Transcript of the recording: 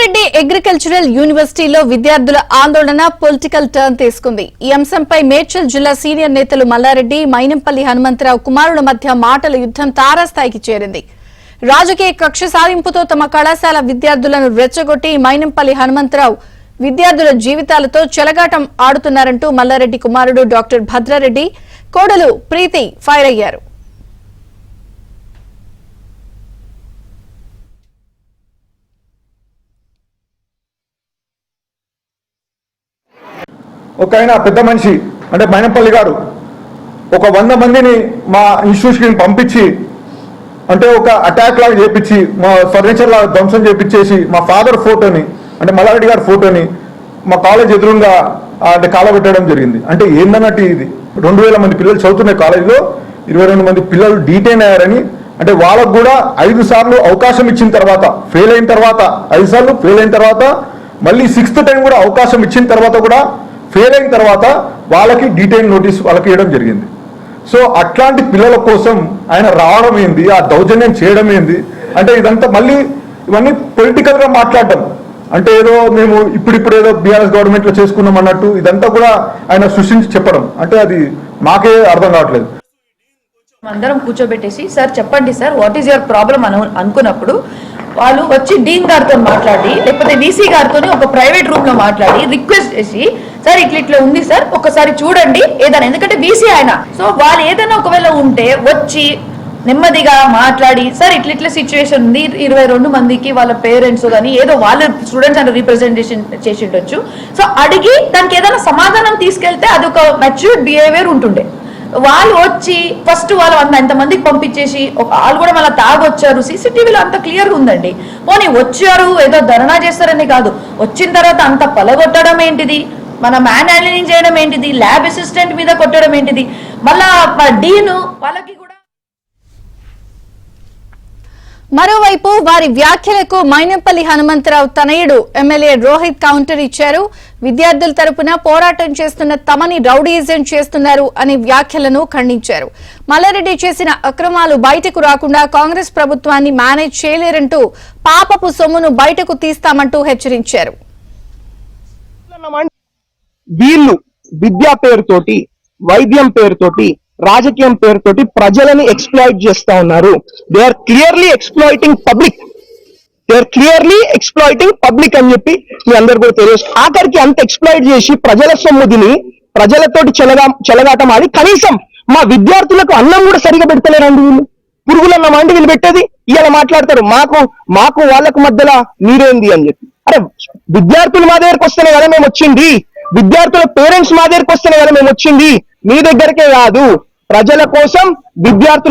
Mallareddy agricultural యూనివర్సిటీలో విద్యార్థుల ఆందోళన పొలిటికల్ టర్న్ తీసుకుంది. ఈ అంశంపై మేడ్చల్ జిల్లా సీనియర్ నేతలు మల్లారెడ్డి, మైనంపల్లి హనుమంతరావు కుమారుల మధ్య మాటల యుద్ధం తారాస్థాయికి చేరింది. రాజకీయ కక్ష సాధింపుతో తమ కళాశాల విద్యార్థులను రెచ్చగొట్టి మైనంపల్లి హనుమంతరావు విద్యార్థుల జీవితాలతో చెలగాటం ఆడుతున్నారంటూ మల్లారెడ్డి కుమారుడు డాక్టర్ భద్రారెడ్డి, కోడలు ప్రీతి ఫైర్ అయ్యారు. ఒక ఆయన పెద్ద మనిషి అంటే మైనంపల్లి గారు ఒక 100 మందిని మా ఇన్స్టిట్యూట్కి పంపించి అంటే ఒక అటాక్ లాగా చేపించి మా ఫర్నిచర్ లాగా ధ్వంసం చేపించేసి మా ఫాదర్ ఫోటోని అంటే మల్లారెడ్డి గారి ఫోటోని మా కాలేజ్ ఎదురుగా అంటే కాలబెట్టడం జరిగింది. అంటే ఏందన్నట్టు ఇది 2000 మంది పిల్లలు చదువుతున్న కాలేజీలో 22 మంది పిల్లలు డీటైన్ అయ్యారని, అంటే వాళ్ళకు కూడా 5 సార్లు అవకాశం ఇచ్చిన తర్వాత ఫెయిల్ అయిన తర్వాత 5 సార్లు ఫెయిల్ అయిన తర్వాత మళ్ళీ 6th టైం కూడా అవకాశం ఇచ్చిన తర్వాత కూడా ఫెయిల్ అయిన తర్వాత వాళ్ళకి డీటెయిల్ నోటీస్ వాళ్ళకి ఇవ్వడం జరిగింది. సో అట్లాంటి పిల్లల కోసం ఆయన రావడం ఏంది, ఆ దౌర్జన్యం చేయడం ఏంది అంటే ఇదంతా మళ్ళీ ఇవన్నీ పొలిటికల్గా మాట్లాడటం, అంటే ఏదో మేము ఇప్పుడు ఏదో బీఆర్ఎస్ గవర్నమెంట్లో చేసుకున్నాం అన్నట్టు ఇదంతా కూడా ఆయన సృష్టించి చెప్పడం, అంటే అది మాకే అర్థం కావట్లేదు. అందరం కూర్చోబెట్టేసి సార్ చెప్పండి sir what is your problem అనుకున్నప్పుడు వాళ్ళు వచ్చి డీన్ గారితో మాట్లాడి లేకపోతే వీసీ గారితో ఒక ప్రైవేట్ రూమ్ లో మాట్లాడి రిక్వెస్ట్ చేసి సార్ ఇట్లా ఉంది సార్ ఒకసారి చూడండి ఏదైనా, ఎందుకంటే వీసీ ఆయన, సో వాళ్ళు ఏదైనా ఒకవేళ ఉంటే వచ్చి నెమ్మదిగా మాట్లాడి సార్ ఇట్లా సిచ్యువేషన్ ఉంది 22 మందికి వాళ్ళ పేరెంట్స్ కానీ ఏదో వాళ్ళ స్టూడెంట్స్ అంటే రిప్రజెంటేషన్ చేసి ఉండొచ్చు, సో అడిగి దానికి ఏదైనా సమాధానం తీసుకెళ్తే అది ఒక మెచ్యూర్డ్ బిహేవియర్ ఉంటుండే. వాళ్ళు వచ్చి ఫస్ట్ వాళ్ళు ఎంతమందికి పంపించేసి వాళ్ళు కూడా మళ్ళీ తాగొచ్చారు, సీసీటీవీలో అంత క్లియర్గా ఉందండి. పోనీ వచ్చారు ఏదో ధర్నా చేస్తారని కాదు, వచ్చిన తర్వాత అంత పలగొట్టడం ఏంటిది, మన మ్యాన్ హ్యాండ్లింగ్ చేయడం ఏంటిది, ల్యాబ్ అసిస్టెంట్ మీద కొట్టడం ఏంటిది, మళ్ళా డీను వాళ్ళకి కూడా. మరోవైపు వారి వ్యాఖ్యలకు మైనంపల్లి హనుమంతరావు తనయుడు ఎమ్మెల్యే రోహిత్ కౌంటర్ ఇచ్చారు. విద్యార్థుల తరపున పోరాటం చేస్తున్న తమని రౌడీయిజం చేస్తున్నారు అనే వ్యాఖ్యలను ఖండించారు. మల్లారెడ్డి చేసిన అక్రమాలు బయటకు రాకుండా కాంగ్రెస్ ప్రభుత్వాన్ని మేనేజ్ చేయలేరంటూ పాపపు సొమ్మును బయటకు తీస్తామంటూ హెచ్చరించారు. వీళ్ళు విద్యా పేరుతోటి, వైద్యం పేరుతోటి, రాజకీయం పేరుతోటి ప్రజలని ఎక్స్ప్లాయిట్ చేస్తా ఉన్నారు. They are clearly exploiting public అని చెప్పి మీ అందరు కూడా తెలియదు. ఆఖరికి అంత ఎక్స్ప్లాయిట్ చేసి ప్రజల సొమ్ముదిని ప్రజలతోటి చెలగాటం ఆడి కనీసం మా విద్యార్థులకు అన్నం కూడా సరిగా పెడతలేరండి. వీళ్ళు పురుగులన్నం అండి వీళ్ళు పెట్టేది. ఇలా మాట్లాడతారు మాకు వాళ్ళకు మధ్యలో మీరేంది అని చెప్పి. అరే విద్యార్థులు మా దగ్గరకు వస్తేనే కదా మేము వచ్చింది, విద్యార్థుల పేరెంట్స్ మా దగ్గరకు వస్తేనే కదా మేము వచ్చింది, మీ దగ్గరకే కాదు. ప్రజల కోసం విద్యార్థులు